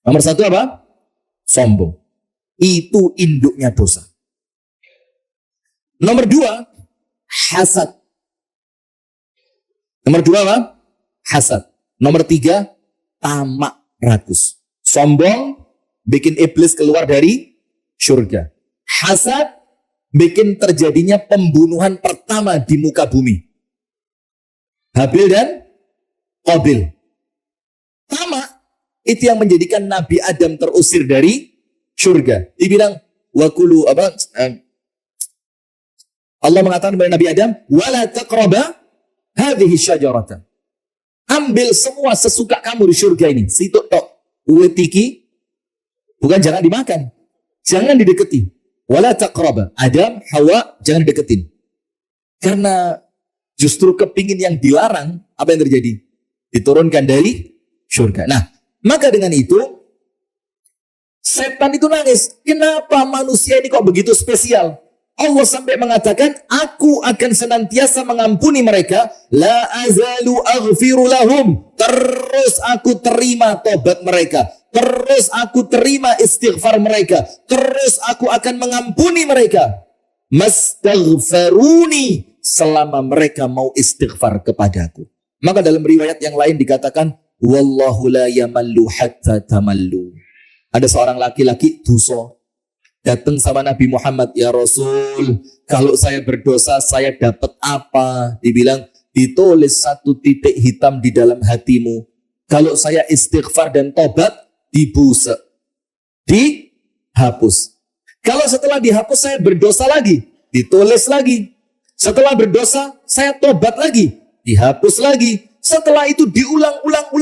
Nomor satu apa? Sombong. Itu induknya dosa. Nomor dua, hasad. Nomor dua apa? Hasad. Nomor tiga, tamak rakus. Sombong bikin iblis keluar dari surga. Hasad bikin terjadinya pembunuhan pertama di muka bumi. Habil dan Qabil. Tamak itu yang menjadikan Nabi Adam terusir dari surga. Dibilang wakulu apa? Allah mengatakan kepada Nabi Adam, wala taqraba hadhihi syajarata. Ambil semua sesuka kamu di surga ini. Situ tok. Uwetiki. Bukan jangan dimakan. Jangan dideketi. Wala taqraba. Adam, Hawa, jangan dideketin. Karena justru kepingin yang dilarang, apa yang terjadi? Diturunkan dari surga. Nah, maka dengan itu, setan itu nangis. Kenapa manusia ini kok begitu spesial? Allah sampai mengatakan, aku akan senantiasa mengampuni mereka. La azalu aghfiru lahum. Terus aku terima tobat mereka. Terus aku terima istighfar mereka. Terus aku akan mengampuni mereka. Mastaghfaruni. Selama mereka mau istighfar kepadaku. Maka dalam riwayat yang lain dikatakan, wallahu la yamallu hatta tamallu. Ada seorang laki-laki dosa. Datang sama Nabi Muhammad, ya Rasul, kalau saya berdosa, saya dapat apa? Dibilang, ditulis 1 titik hitam di dalam hatimu. Kalau saya istighfar dan tobat, dibusek. Dihapus. Kalau setelah dihapus, saya berdosa lagi. Ditulis lagi. Setelah berdosa, saya tobat lagi. Dihapus lagi. Setelah itu diulang-ulang.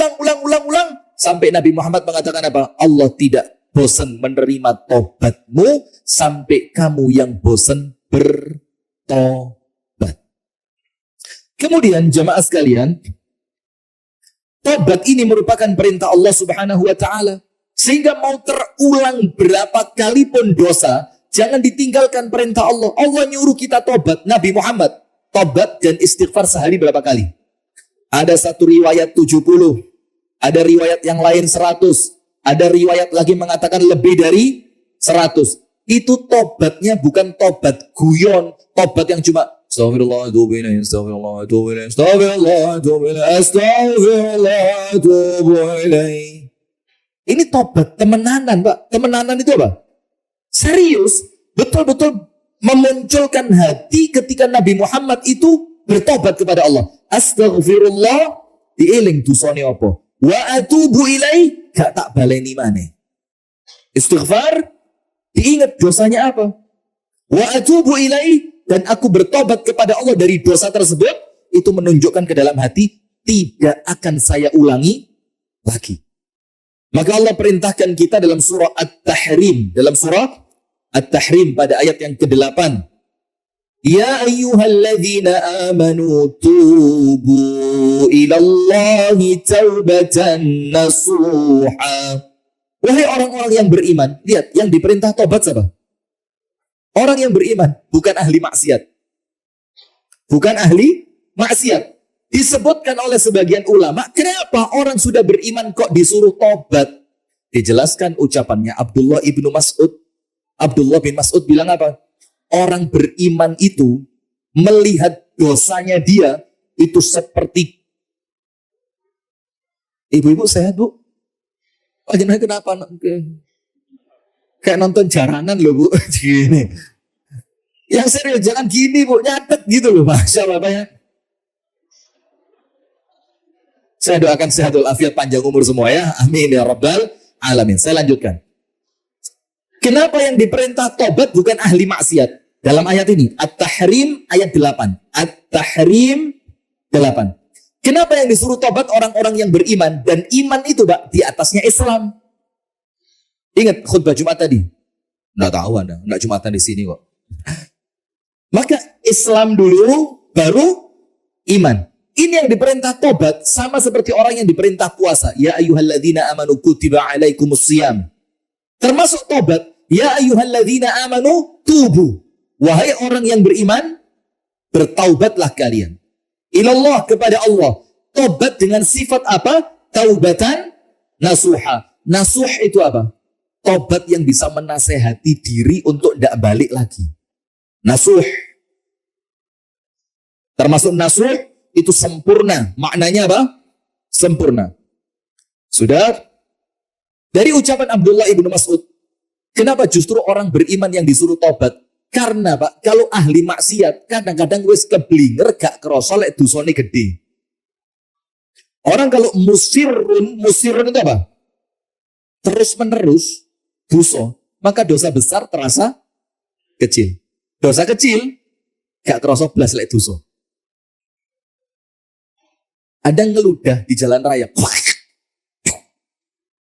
Sampai Nabi Muhammad mengatakan apa? Allah tidak bosan menerima tobatmu sampai kamu yang bosan bertobat. Kemudian jamaah sekalian, tobat ini merupakan perintah Allah Subhanahu wa taala. Sehingga mau terulang berapa kali pun dosa, jangan ditinggalkan perintah Allah. Allah nyuruh kita tobat. Nabi Muhammad tobat dan istighfar sehari berapa kali? Ada satu riwayat 70, ada riwayat yang lain 100. Ada riwayat lagi mengatakan lebih dari 100. Itu tobatnya bukan tobat guyon. Tobat yang cuma astagfirullah, astagfirullah, astagfirullah. Ini tobat temenanan, Pak. Temenanan itu apa? Serius. Betul-betul memunculkan hati ketika Nabi Muhammad itu bertobat kepada Allah. Astagfirullah, diiling dosane apa? Wa atubu ilaih, gak tak baleni maneh. Istighfar, diingat dosanya apa? Wa atubu ilaih, dan aku bertobat kepada Allah dari dosa tersebut. Itu menunjukkan ke dalam hati, tidak akan saya ulangi lagi. Maka Allah perintahkan kita dalam surah At-Tahrim. Dalam surah At-Tahrim pada ayat yang ke-8. Ya ayyuhalladzina amanu tubu ilallahi taubatan nasuha. Wahai orang-orang yang beriman, lihat yang diperintah tobat siapa? Orang yang beriman, bukan ahli maksiat. Bukan ahli maksiat. Disebutkan oleh sebagian ulama, kenapa orang sudah beriman kok disuruh tobat? Dijelaskan ucapannya Abdullah ibnu Mas'ud. Abdullah bin Mas'ud bilang apa? Orang beriman itu melihat dosanya dia itu seperti ibu-ibu sehat, Bu? Oh, jangan kenapa? Kayak nonton jaranan loh, Bu. Gini. Yang serius jangan gini, Bu. Nyatet gitu loh, Masya Allah ya. Saya doakan sehat walafiat panjang umur semua ya. Amin ya rabbal alamin. Saya lanjutkan. Kenapa yang diperintah tobat bukan ahli maksiat? Dalam ayat ini, At-Tahrim ayat 8. At-Tahrim 8. Kenapa yang disuruh tobat orang-orang yang beriman? Dan iman itu, Pak, di atasnya Islam. Ingat khutbah Jumat tadi? Nggak tahu Anda, nggak Jumatan di sini kok. Maka Islam dulu, baru iman. Ini yang diperintah tobat, sama seperti orang yang diperintah puasa. Ya ayyuhalladzina amanu kutiba alaikumusiyam. Termasuk tobat, ya ayyuhalladzina amanu tubu. Wahai orang yang beriman, bertaubatlah kalian. Ilallah, kepada Allah. Tobat dengan sifat apa? Taubatan nasuha. Nasuh itu apa? Tobat yang bisa menasehati diri untuk tidak balik lagi. Nasuh. Termasuk nasuh itu sempurna. Maknanya apa? Sempurna. Sudah? Dari ucapan Abdullah ibnu Mas'ud, kenapa justru orang beriman yang disuruh tobat? Karena Pak, kalau ahli maksiat kadang-kadang wis keblinger gak kerasa lek dosane gede. Orang kalau musirun itu apa? Terus menerus dosa, maka dosa besar terasa kecil. Dosa kecil gak kerasa blas lek dosa. Ada ngeludah di jalan raya.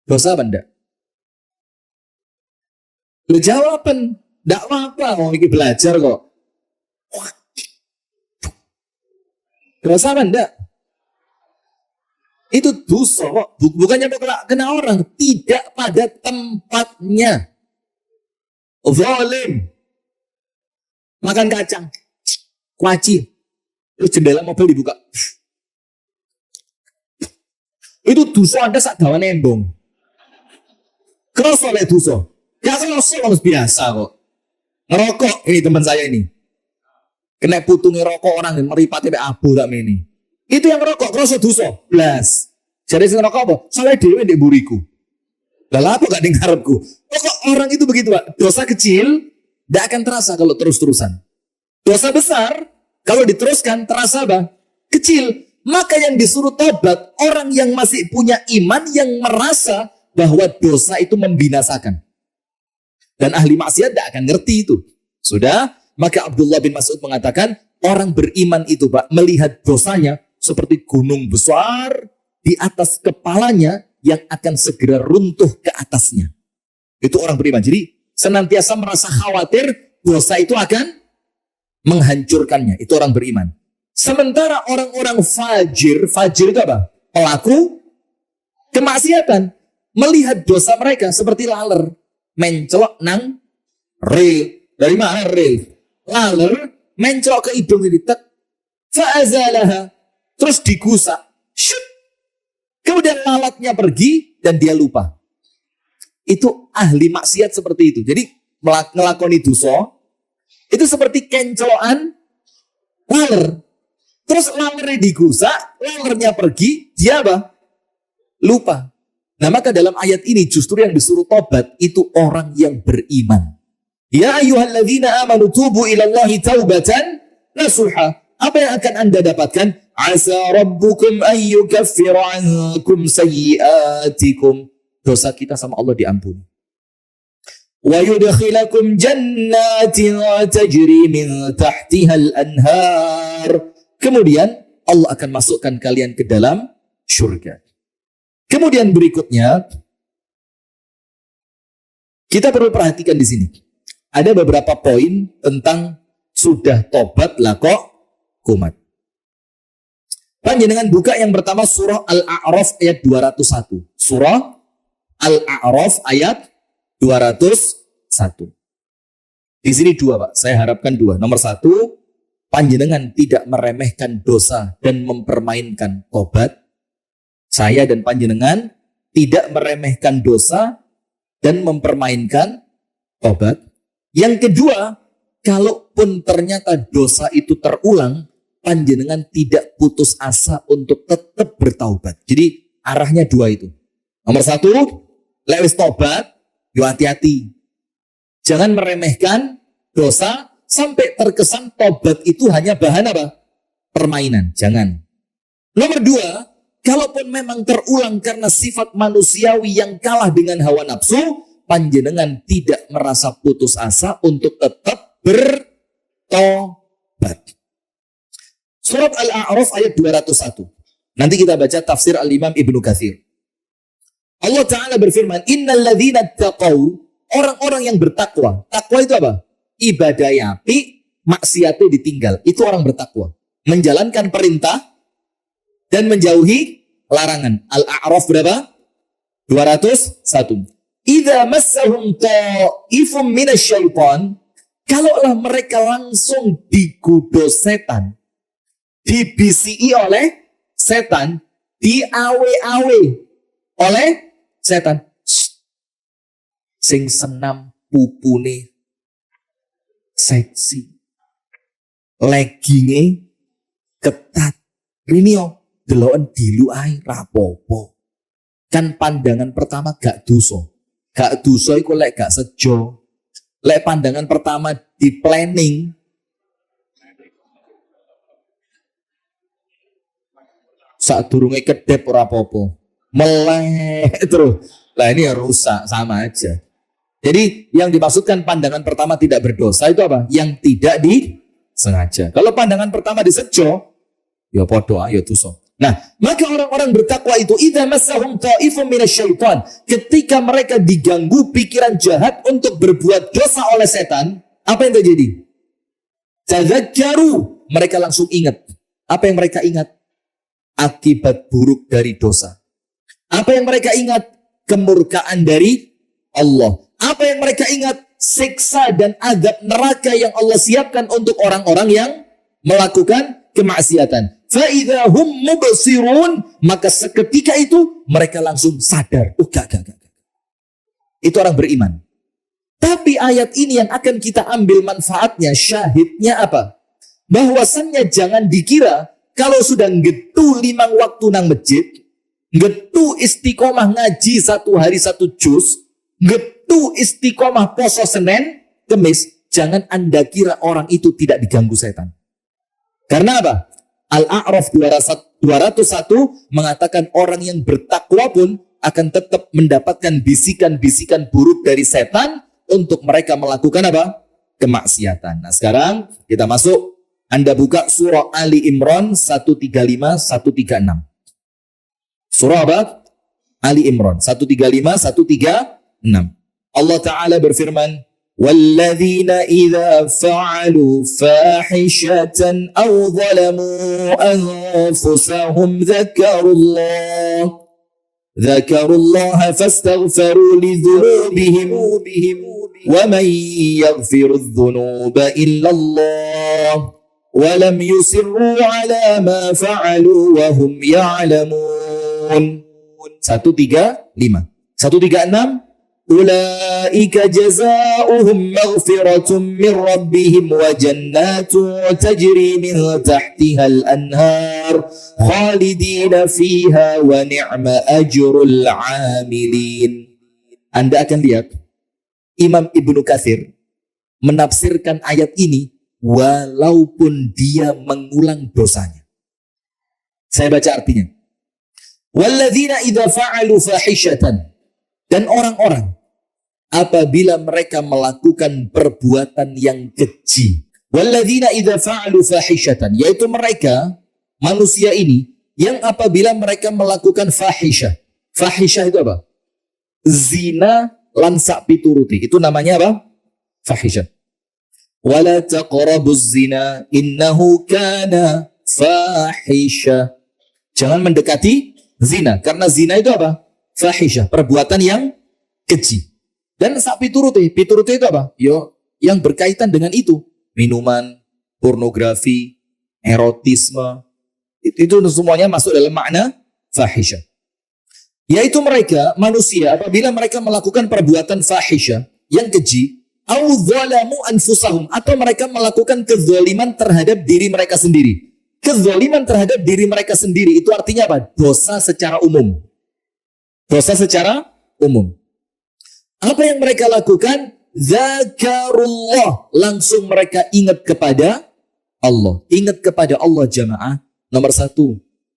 Dosa apa enggak? Lu jawaban, enggak apa-apa, mau ini belajar kok. Dosa apa enggak? Itu dosa kok, bukannya kena orang, tidak pada tempatnya. Zalim. Makan kacang, kuaci, terus jendela mobil dibuka. Itu dosa Anda sak dawan embong. Kerasa oleh dosa. Gak kerasa harus biasa kok. Ngerokok, ini teman saya ini. Kena putungi rokok orang, meripati abu tak ini. Itu yang ngerokok, kerasa dosa. Blas. Jadi saya ngerokok apa? Soalnya dewe di buriku. Lah apa gak dengarku? Pokok orang itu begitu Pak. Dosa kecil, gak akan terasa kalau terus-terusan. Dosa besar, kalau diteruskan terasa apa? Kecil. Maka yang disuruh tobat, orang yang masih punya iman, yang merasa bahwa dosa itu membinasakan. Dan ahli maksiat tidak akan ngerti itu. Sudah? Maka Abdullah bin Mas'ud mengatakan, orang beriman itu Pak, melihat dosanya seperti gunung besar di atas kepalanya yang akan segera runtuh ke atasnya. Itu orang beriman. Jadi senantiasa merasa khawatir dosa itu akan menghancurkannya. Itu orang beriman. Sementara orang-orang fajir itu apa? Pelaku kemaksiatan. Melihat dosa mereka seperti laler. Mencelok nang rel. Dari mana rel? Laler, mencelok ke hidung ini. Fa'azalaha. Terus digusak. Shoot. Kemudian lalatnya pergi dan dia lupa. Itu ahli maksiat seperti itu. Jadi ngelakoni dosa itu seperti kencelokan laler. Terus lalernya digusak, lalernya pergi, dia apa? Lupa. Nah maka dalam ayat ini justru yang disuruh tobat itu orang yang beriman. Ya ayyuhalladzina amanu tubu ilallahi taubatan nasuha. Apa yang akan Anda dapatkan? Asa rabbukum ayyukaffira ankum sayyiatikum. Dosa kita sama Allah diampuni. Wa yudkhilakum jannatin tajri min tahtihal anhar. Kemudian Allah akan masukkan kalian ke dalam surga. Kemudian berikutnya, kita perlu perhatikan di sini. Ada beberapa poin tentang sudah tobat lah kok kumat. Panjenengan buka yang pertama surah Al-A'raf ayat 201. Surah Al-A'raf ayat 201. Di sini dua Pak, saya harapkan dua. Nomor satu, panjenengan tidak meremehkan dosa dan mempermainkan tobat. Saya dan panjenengan tidak meremehkan dosa dan mempermainkan tobat. Yang kedua, kalaupun ternyata dosa itu terulang, panjenengan tidak putus asa untuk tetap bertaubat. Jadi arahnya dua itu. Nomor satu, lewis tobat, yo hati-hati. Jangan meremehkan dosa sampai terkesan tobat itu hanya bahan apa? Permainan. Jangan. Nomor dua, kalaupun memang terulang karena sifat manusiawi yang kalah dengan hawa nafsu, panjenengan tidak merasa putus asa untuk tetap bertobat. Surat Al-A'raf ayat 201. Nanti kita baca tafsir Al-Imam Ibnu Katsir. Allah Ta'ala berfirman, Innal ladzina taqaw, orang-orang yang bertakwa. Takwa itu apa? Ibadah api, maksiatnya ditinggal. Itu orang bertakwa. Menjalankan perintah dan menjauhi larangan. Al-A'raf berapa? 201. Idza massahum ta'ifum minasyaiton, kalaulah mereka langsung digoda setan, dibisiki oleh setan, diawe-awe oleh setan. sing senam pupune seksi, legginge ketat. Rinio deloken dilu ae rapopo. Kan pandangan pertama gak dosa. Gak dosa iku lek gak sejo. Lek pandangan pertama di planning, saat durunge kedep ora apa-apa. Melek terus. Lah ini ya rusak, sama aja. Jadi yang dimaksudkan pandangan pertama tidak berdosa itu apa? Yang tidak disengaja. Kalau pandangan pertama disejo, ya podo ya dosa. Nah, maka orang-orang bertakwa itu idza massahum ta'ifun minasyaitan, ketika mereka diganggu pikiran jahat untuk berbuat dosa oleh setan, apa yang terjadi? Tadzakkaru, mereka langsung ingat. Apa yang mereka ingat? Akibat buruk dari dosa. Apa yang mereka ingat? Kemurkaan dari Allah. Apa yang mereka ingat? Siksa dan azab neraka yang Allah siapkan untuk orang-orang yang melakukan kemaksiatan. Fa'idha hum mubsirun, maka seketika itu mereka langsung sadar. Gak. Itu orang beriman. Tapi ayat ini yang akan kita ambil manfaatnya, syahidnya apa? Bahwasannya jangan dikira kalau sudah ngetu 5 waktu nang masjid, ngetu istiqomah ngaji 1 hari 1 juz, ngetu istiqomah poso Senin, Kemis, jangan Anda kira orang itu tidak diganggu setan. Karena apa? Al-A'raf 201 mengatakan orang yang bertakwa pun akan tetap mendapatkan bisikan-bisikan buruk dari setan untuk mereka melakukan apa? Kemaksiatan. Nah sekarang kita masuk. Anda buka surah Ali Imran 135, 136. Surah apa? Ali Imran 135, 136. Allah Ta'ala berfirman, وَالَّذِينَ إِذَا فَعَلُوا فَاحِشَةً أَوْ ظَلَمُوا أَنفُسَهُمْ ذَكَرُوا اللَّهَ فَاسْتَغْفَرُوا لِذُنُوبِهِمْ وَمَنْ يَغْفِرُ الذُّنُوبَ إِلَّا اللَّهُ وَلَمْ يُصِرُّوا عَلَى مَا فَعَلُوا وَهُمْ يَعْلَمُونَ 135 136 أولئك جزاؤهم مغفرة من ربهم وجنات تجري من تحتها الأنهار خالدين فيها ونعم أجر العاملين. Anda akan lihat Imam Ibnu Katsir menafsirkan ayat ini walaupun dia mengulang dosanya. Saya baca artinya. Walladzina idza fa'alu fahishatan, dan orang-orang apabila mereka melakukan perbuatan yang keji. Walladzina idza fa'alu fahishatan, yaitu mereka manusia ini yang apabila mereka melakukan fahisyah. Fahisyah itu apa? Zina lan sak pituruti. Itu namanya apa? Fahisyah. Wala taqrabuz zina innahu kana fahisyah. Jangan mendekati zina, karena zina itu apa? Fahisyah, perbuatan yang keji. Dan sak pituruti itu apa? Yo, yang berkaitan dengan itu. Minuman, pornografi, erotisme. Itu semuanya masuk dalam makna fahisyah. Yaitu mereka, manusia, apabila mereka melakukan perbuatan fahisyah yang keji, au zalamu anfusahum, atau mereka melakukan kezaliman terhadap diri mereka sendiri. Kezaliman terhadap diri mereka sendiri itu artinya apa? Dosa secara umum. Dosa secara umum. Apa yang mereka lakukan? Zakarullah. Langsung mereka ingat kepada Allah. Ingat kepada Allah jamaah. Nomor 1.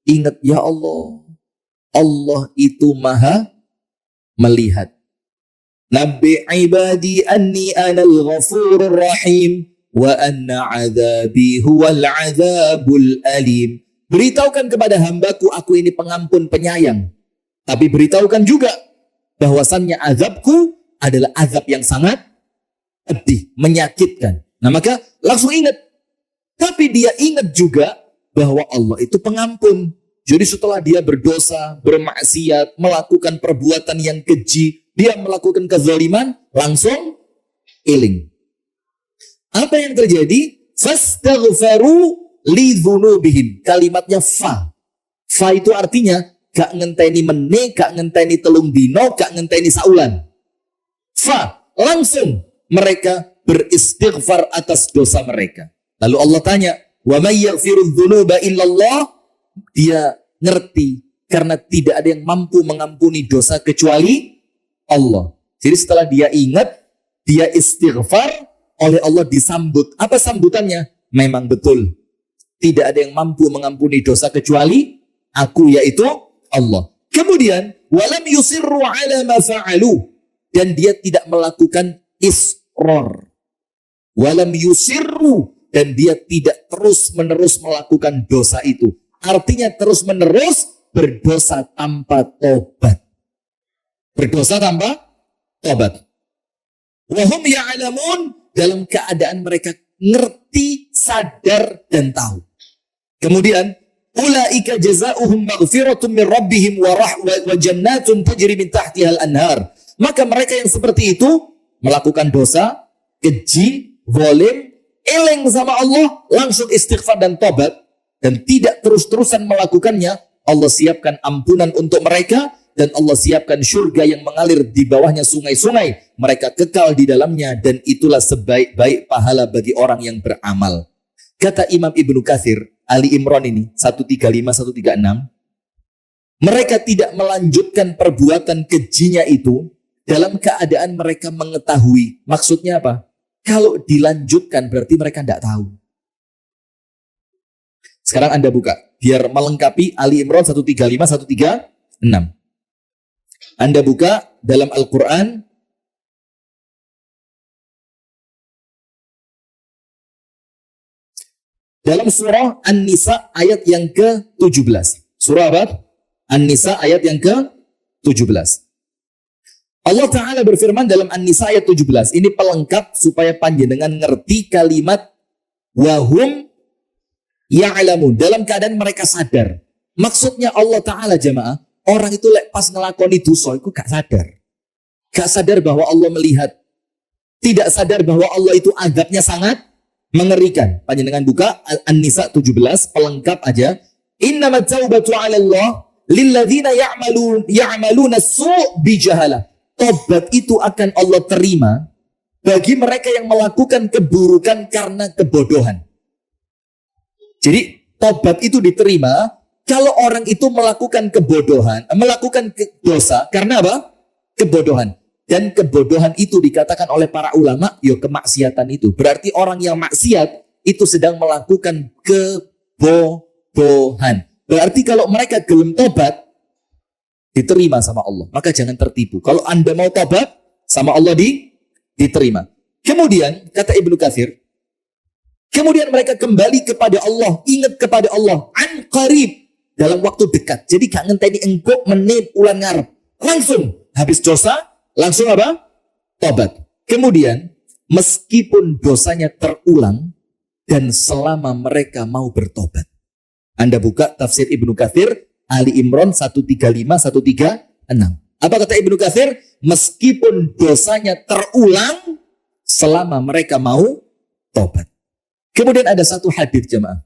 Ingat ya Allah. Allah itu maha melihat. Nabi ibadi anni anal ghafurur rahim. Wa anna azabi huwal azabul alim. Beritahukan kepada hambaku aku ini pengampun penyayang. Tapi beritahukan juga bahwasannya azabku adalah azab yang sangat pedih, menyakitkan. Nah maka langsung ingat. Tapi dia ingat juga bahwa Allah itu pengampun. Jadi setelah dia berdosa, bermaksiat, melakukan perbuatan yang keji, dia melakukan kezaliman, langsung iling. Apa yang terjadi? Fastaghfaru lidzunubihim. Kalimatnya fa. Fa itu artinya gak ngenteni meneh, gak ngenteni telung dino, gak ngenteni saulan. langsung mereka beristighfar atas dosa mereka. Lalu Allah tanya, wa may yaghfiru dzunuba illallah? Dia ngerti karena tidak ada yang mampu mengampuni dosa kecuali Allah. Jadi setelah dia ingat, dia istighfar, oleh Allah disambut. Apa sambutannya? Memang betul. Tidak ada yang mampu mengampuni dosa kecuali aku, yaitu Allah. Kemudian, walam yusirru ala ma fa'alu. Dan dia tidak melakukan israr. Walam yusirru. Dan dia tidak terus-menerus melakukan dosa itu. Artinya terus-menerus berdosa tanpa tobat. Berdosa tanpa tobat. Wahum ya'lamun, dalam keadaan mereka ngerti, sadar, dan tahu. Kemudian, ulaika jazaohum maghfiratun min rabbihim wa jannatun tajri min tahtihal anhar. Maka mereka yang seperti itu melakukan dosa, keji, zalim, eleng sama Allah, langsung istighfar dan tobat, dan tidak terus-terusan melakukannya, Allah siapkan ampunan untuk mereka, dan Allah siapkan surga yang mengalir di bawahnya sungai-sungai. Mereka kekal di dalamnya, dan itulah sebaik-baik pahala bagi orang yang beramal. Kata Imam Ibnu Katsir, Ali Imran ini, 135-136, mereka tidak melanjutkan perbuatan kejinya itu dalam keadaan mereka mengetahui. Maksudnya apa? Kalau dilanjutkan berarti mereka tidak tahu. Sekarang Anda buka, biar melengkapi Ali Imran 135-136. Anda buka dalam Al-Quran. Dalam surah An-Nisa ayat yang ke-17. Surah apa? An-Nisa ayat yang ke-17. Allah Ta'ala berfirman dalam An-Nisa ayat 17. Ini pelengkap supaya panjenengan ngerti kalimat wahum ya'lamun. Dalam keadaan mereka sadar. Maksudnya Allah Ta'ala jamaah, orang itu pas ngelakoni dosa itu gak sadar. Gak sadar bahwa Allah melihat. Tidak sadar bahwa Allah itu azabnya sangat mengerikan. Panjenengan buka An-Nisa 17, pelengkap aja. Innamat taubatu 'ala Allah lilladzina ya'maluna su' bijahalah. Tobat itu akan Allah terima bagi mereka yang melakukan keburukan karena kebodohan. Jadi tobat itu diterima kalau orang itu melakukan kebodohan, melakukan dosa karena apa? Kebodohan. Dan kebodohan itu dikatakan oleh para ulama, ya kemaksiatan itu. Berarti orang yang maksiat itu sedang melakukan kebodohan. Berarti kalau mereka gelem tobat, diterima sama Allah. Maka jangan tertipu. Kalau Anda mau tobat, sama Allah diterima. Kemudian, kata Ibnu Katsir, kemudian mereka kembali kepada Allah, ingat kepada Allah, an qarib, dalam waktu dekat. Jadi gak ngenteni engkau menit ulan ngarep. Langsung, habis dosa, langsung apa? Tobat. Kemudian, meskipun dosanya terulang, dan selama mereka mau bertobat. Anda buka tafsir Ibnu Katsir, Ali Imran 135-136. Apa kata Ibnu Katsir? Meskipun dosanya terulang, selama mereka mau tobat. Kemudian ada satu hadis jemaah.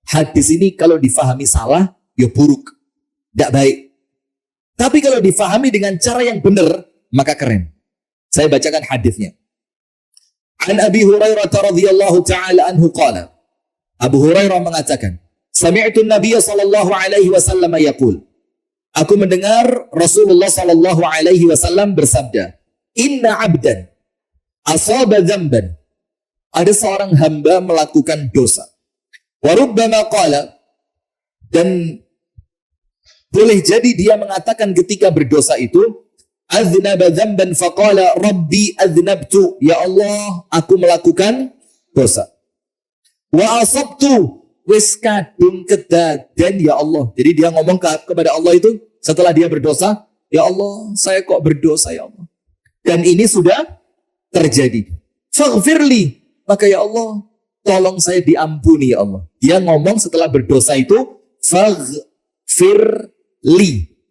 Hadis ini kalau difahami salah, ya buruk. Tidak baik. Tapi kalau difahami dengan cara yang benar, maka keren. Saya bacakan hadisnya. An Abi Hurairah radhiyallahu ta'ala anhu qala. Abu Hurairah mengatakan, Sami'tu Nabiya sallallahu alaihi wasallam yaqul. Aku mendengar Rasulullah sallallahu alaihi wasallam bersabda, Inna abdan asaba dzamban. Ada seorang hamba melakukan dosa. Wa rubbama qala, dan boleh jadi dia mengatakan ketika berdosa itu, aznaba dzamban faqala rabbi aznabtu. Ya Allah, aku melakukan dosa. Wa asabtu, wis kadung kedaden ya Allah. Jadi dia ngomong kepada Allah itu setelah dia berdosa, ya Allah, saya kok berdosa ya Allah. Dan ini sudah terjadi. Faghfirli, maka ya Allah, tolong saya diampuni ya Allah. Dia ngomong setelah berdosa itu, faghfirli.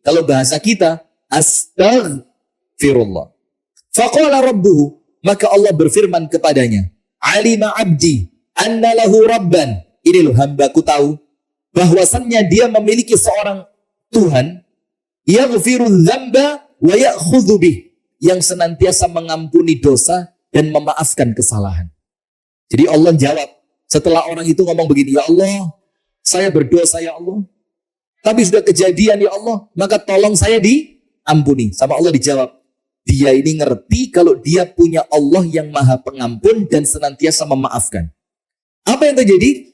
Kalau bahasa kita, astaghfirullah. Faqala rabbuhu, maka Allah berfirman kepadanya, alima abdi anna lahu rabban. Ini loh, hambaku tahu bahwasannya dia memiliki seorang Tuhan, yaghfiru dzamba wa ya'khudhu bih, yang senantiasa mengampuni dosa dan memaafkan kesalahan. Jadi Allah jawab, setelah orang itu ngomong begini, ya Allah, saya berdosa ya Allah, tapi sudah kejadian ya Allah, maka tolong saya diampuni. Sama Allah dijawab, dia ini ngerti kalau dia punya Allah yang maha pengampun dan senantiasa memaafkan. Apa yang terjadi?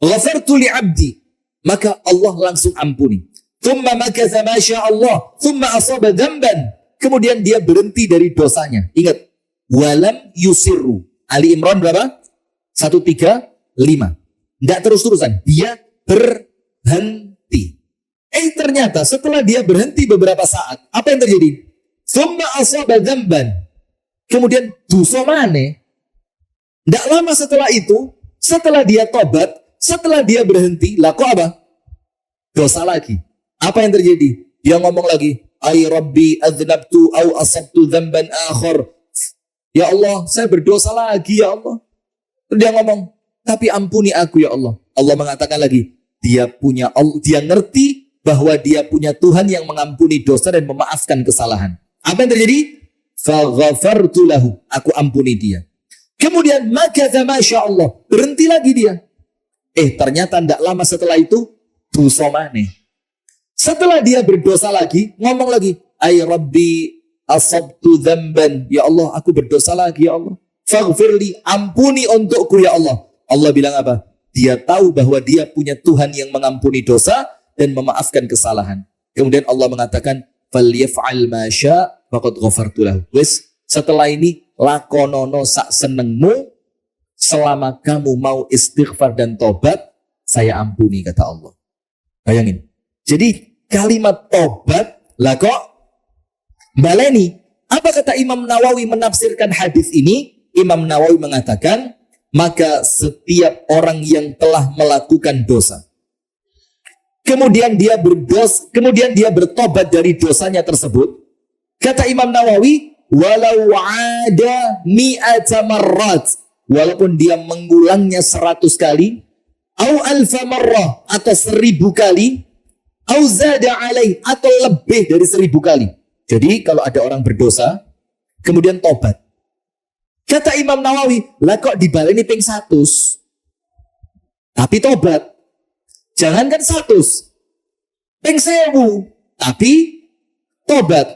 Ghafartu li abdi, maka Allah langsung ampuni. Thumma makatha ma sya Allah, thumma asaba dzamban. Kemudian dia berhenti dari dosanya. Ingat, walam yusirru. Ali Imran berapa? 135. Tidak terus-terusan, dia berhenti. Ternyata setelah dia berhenti beberapa saat, apa yang terjadi? Thumma asaba dzamban. Kemudian dosa maneh. Tidak lama setelah itu, setelah dia tobat, setelah dia berhenti, lah kok apa? Dosa lagi. Apa yang terjadi? Dia ngomong lagi, ay rabbi adznabtu au asabtu dzamban akhar. Ya Allah, saya berdosa lagi ya Allah. Terus dia ngomong, tapi ampuni aku ya Allah. Allah mengatakan lagi, dia ngerti bahwa dia punya Tuhan yang mengampuni dosa dan memaafkan kesalahan. Apa yang terjadi? Faghafartu lahu, aku ampuni dia. Kemudian makatha ma sya Allah, berhenti lagi dia. Ternyata tidak lama setelah itu dosa maneh. Setelah dia berdosa lagi, ngomong lagi, ay rabbi asabtu dzamban, ya Allah, aku berdosa lagi ya Allah. Faghfirli, ampuni untukku ya Allah. Allah bilang apa? Dia tahu bahwa dia punya Tuhan yang mengampuni dosa dan memaafkan kesalahan. Kemudian Allah mengatakan, falyaf'al ma sya' faqad ghafartu lahu. Wes, setelah ini lakonono sak senengmu, selama kamu mau istighfar dan tobat, saya ampuni, kata Allah. Bayangin. Jadi kalimat tobat lah kok baleni. Apa kata Imam Nawawi menafsirkan hadis ini? Imam Nawawi mengatakan, maka setiap orang yang telah melakukan dosa, kemudian dia bertobat dari dosanya tersebut, kata Imam Nawawi, walau ada mi'ata marrat, walaupun dia mengulangnya 100 kali, au alfa marrah, atau 1000 kali, au zada alaih, atau lebih dari 1000 kali. Jadi kalau ada orang berdosa, kemudian tobat, kata Imam Nawawi, lah kok dibaleni ping 100, tapi tobat. Jangankan 100, ping 1000, tapi tobat.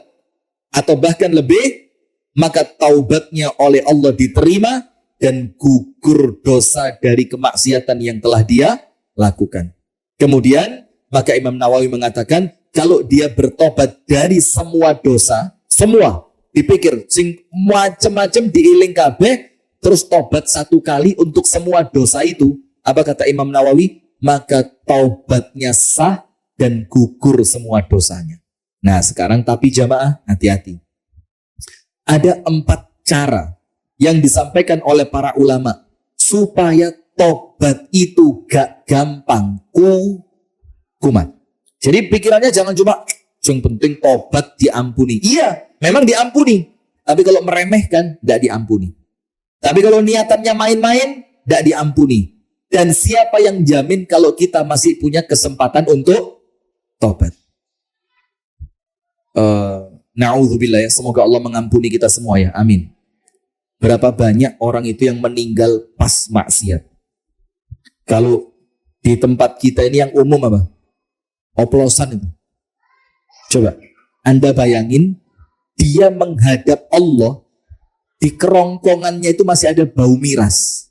Atau bahkan lebih, maka taubatnya oleh Allah diterima dan gugur dosa dari kemaksiatan yang telah dia lakukan. Kemudian, maka Imam Nawawi mengatakan, kalau dia bertobat dari semua dosa, semua, dipikir, sing macam-macam diiling kabeh, terus tobat 1 kali untuk semua dosa itu, apa kata Imam Nawawi? Maka taubatnya sah dan gugur semua dosanya. Nah sekarang tapi jamaah, hati-hati. Ada 4 cara yang disampaikan oleh para ulama supaya tobat itu gak gampang kumat. Jadi pikirannya jangan cuma yang penting tobat diampuni. Iya, memang diampuni. Tapi kalau meremehkan, tidak diampuni. Tapi kalau niatannya main-main, tidak diampuni. Dan siapa yang jamin kalau kita masih punya kesempatan untuk tobat? Na'udzubillah ya, semoga Allah mengampuni kita semua ya, amin. Berapa banyak orang itu yang meninggal pas maksiat? Kalau di tempat kita ini yang umum apa? Oplosan itu. Coba, Anda bayangin, dia menghadap Allah, di kerongkongannya itu masih ada bau miras.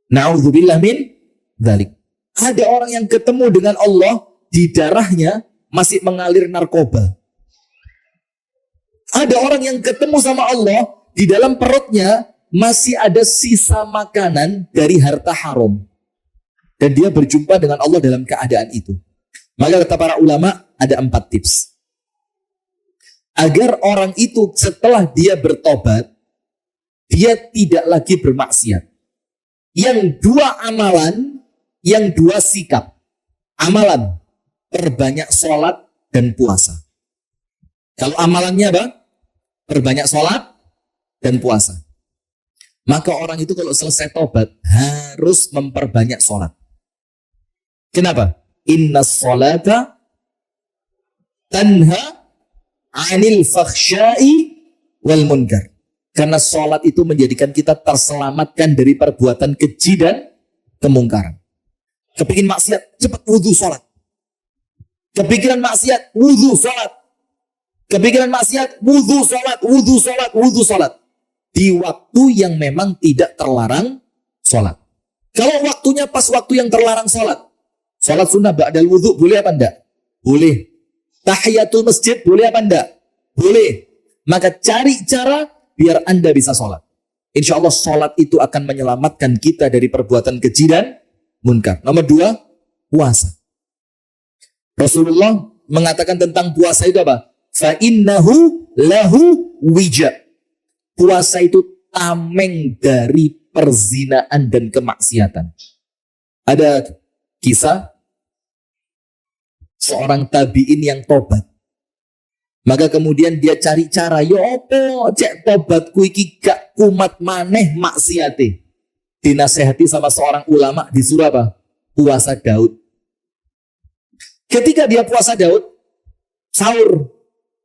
Na'udzubillah min dzalik. Ada orang yang ketemu dengan Allah, di darahnya masih mengalir narkoba. Ada orang yang ketemu sama Allah, di dalam perutnya masih ada sisa makanan dari harta haram. Dan dia berjumpa dengan Allah dalam keadaan itu. Maka kata para ulama, ada 4 tips. Agar orang itu setelah dia bertobat, dia tidak lagi bermaksiat. Yang 2 amalan, yang 2 sikap. Amalan, perbanyak sholat dan puasa. Kalau amalannya apa? Perbanyak sholat dan puasa. Maka orang itu kalau selesai tobat, harus memperbanyak sholat. Kenapa? Inna sholata tanha 'anil fakhsya'i wal munkar. Karena sholat itu menjadikan kita terselamatkan dari perbuatan keji dan kemungkaran. Kepingin maksiat, cepat wudhu sholat. Kepikiran maksiat, wudhu sholat. Kepikiran maksiat, wudhu sholat, wudhu sholat, wudhu sholat. Di waktu yang memang tidak terlarang sholat. Kalau waktunya pas waktu yang terlarang sholat. Sholat sunnah ba'dal wudhu boleh apa enggak? Boleh. Tahiyatul masjid boleh apa enggak? Boleh. Maka cari cara biar Anda bisa sholat. Insya Allah sholat itu akan menyelamatkan kita dari perbuatan keji dan munkar. Nomor 2, puasa. Rasulullah mengatakan tentang puasa itu apa? Fa'innahu lahu wija. Puasa itu tameng dari perzinaan dan kemaksiatan. Ada kisah seorang tabi'in yang tobat. Maka kemudian dia cari cara, ya apa cek tobatku iki gak kumat maneh maksiate. Dinasehati sama seorang ulama, disuruh apa? Puasa Daud. Ketika dia puasa Daud, sahur,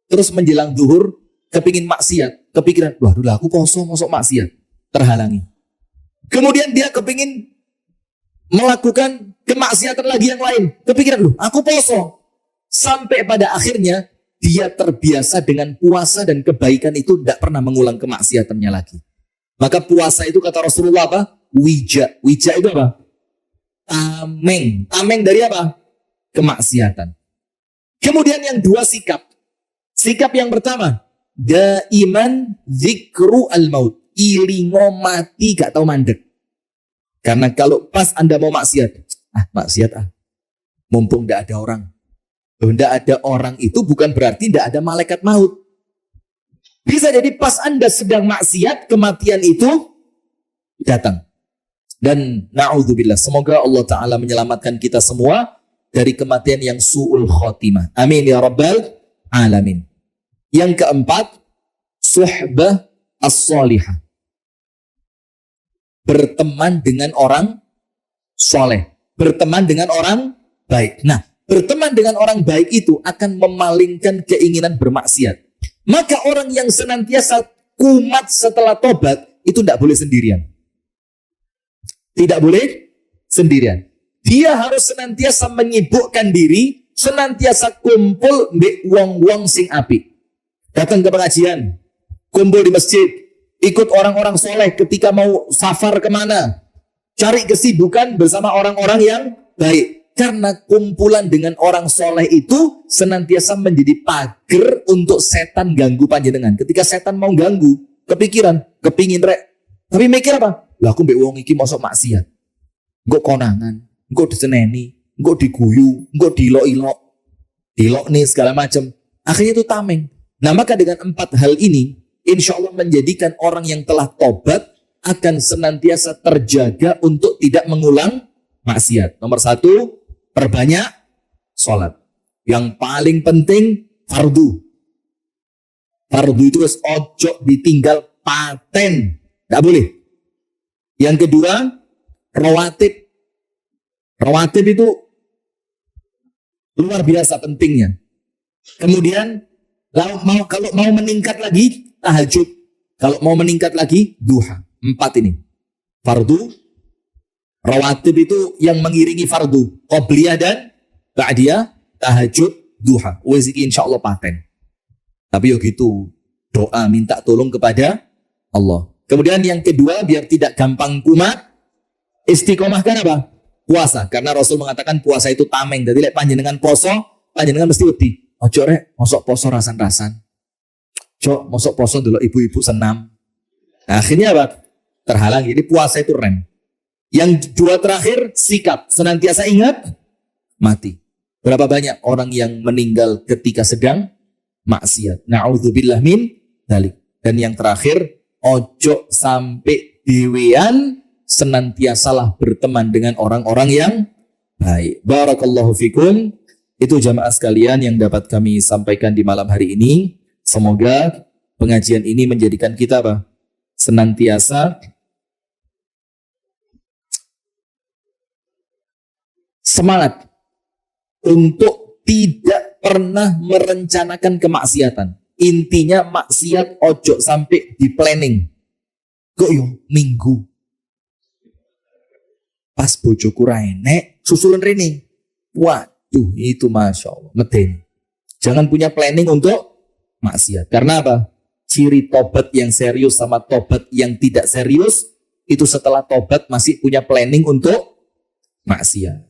terus menjelang zuhur, kepingin maksiat, kepikiran, waduh lah aku poso masuk maksiat, terhalangi. Kemudian dia kepingin melakukan kemaksiatan lagi yang lain, kepikiran, loh aku poso. Sampai pada akhirnya dia terbiasa dengan puasa dan kebaikan itu tidak pernah mengulang kemaksiatannya lagi. Maka puasa itu kata Rasulullah apa? Wija. Wija itu apa? Tameng. Tameng dari apa? Kemaksiatan. Kemudian yang 2 sikap. Sikap yang pertama, daiman zikru al-maut. Ilingo mati gak tahu mandek. Karena kalau pas Anda mau maksiat, maksiat mumpung gak ada orang. Tidak ada orang itu bukan berarti tidak ada malaikat maut. Bisa jadi pas Anda sedang maksiat, kematian itu datang. Dan na'udzubillah, semoga Allah Ta'ala menyelamatkan kita semua dari kematian yang su'ul khotimah. Amin ya rabbal alamin. Yang keempat, suhbah as-salihah. Berteman dengan orang soleh. Berteman dengan orang baik. Nah, berteman dengan orang baik itu akan memalingkan keinginan bermaksiat. Maka orang yang senantiasa kumat setelah tobat, itu tidak boleh sendirian. Tidak boleh sendirian. Dia harus senantiasa menyibukkan diri, senantiasa kumpul mbek wong-wong sing apik. Datang ke pengajian, kumpul di masjid, ikut orang-orang soleh ketika mau safar kemana. Cari kesibukan bersama orang-orang yang baik. Karena kumpulan dengan orang soleh itu senantiasa menjadi pagar untuk setan ganggu panjenengan. Ketika setan mau ganggu, kepikiran, kepingin rek. Tapi mikir apa? Lah aku mbek wong iki mosok maksiat. Engko konangan, engko diseneni, engko diguyu, engko dilok-ilok. Dilok nih segala macam. Akhirnya itu tameng. Nah maka dengan 4 hal ini, insya Allah menjadikan orang yang telah tobat akan senantiasa terjaga untuk tidak mengulang maksiat. Nomor 1, perbanyak sholat. Yang paling penting fardu. Fardu itu ojo ditinggal paten. Tidak boleh. Yang kedua, rawatib. Rawatib itu luar biasa pentingnya. Kemudian kalau mau meningkat lagi, tahajud. Kalau mau meningkat lagi, duha. 4 ini. Fardu, rawatib itu yang mengiringi fardu. Qobliyah dan ba'diyah, tahajud, duha. Waziki insya Allah paten. Tapi gitu, doa minta tolong kepada Allah. Kemudian yang kedua, biar tidak gampang kumat, istiqomahkan apa? Puasa. Karena Rasul mengatakan puasa itu tameng. Jadi panjenengan poso, panjenengan mesti wedi. Ojo rek, mosok poso rasan-rasan. Cok, mosok poso dulu ibu-ibu senam. Nah, akhirnya apa? Terhalang. Jadi puasa itu rem. Yang 2 terakhir, sikap. Senantiasa ingat, mati. Berapa banyak orang yang meninggal ketika sedang maksiat. Na'udzubillah min dzalik. Dan yang terakhir, ojo sampai dewean senantiasalah berteman dengan orang-orang yang baik. Barakallahu fikum. Itu jamaah sekalian yang dapat kami sampaikan di malam hari ini. Semoga pengajian ini menjadikan kita apa? Senantiasa semangat untuk tidak pernah merencanakan kemaksiatan. Intinya maksiat ojo sampai di planning. Kok yo minggu. Pas bojoku renek, susulan rene. Waduh, itu Masya Allah. Medeni. Jangan punya planning untuk maksiat. Karena apa? Ciri tobat yang serius sama tobat yang tidak serius, itu setelah tobat masih punya planning untuk maksiat.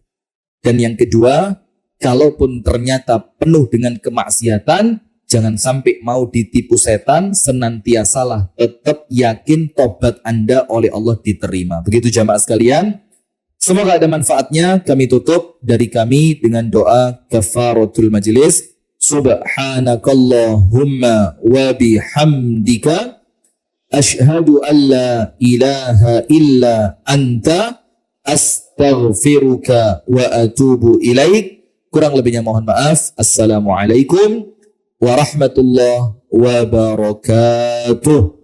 Dan yang kedua, kalaupun ternyata penuh dengan kemaksiatan, jangan sampai mau ditipu setan, senantiasalah tetap yakin tobat Anda oleh Allah diterima. Begitu jamaah sekalian. Semoga ada manfaatnya. Kami tutup dari kami dengan doa kafaratul majlis. Subhanakallahumma wa bihamdika asyhadu an la ilaha illa anta astaghfiruka wa atubu ilaik. Kurang lebihnya mohon maaf. Assalamualaikum warahmatullahi wabarakatuh.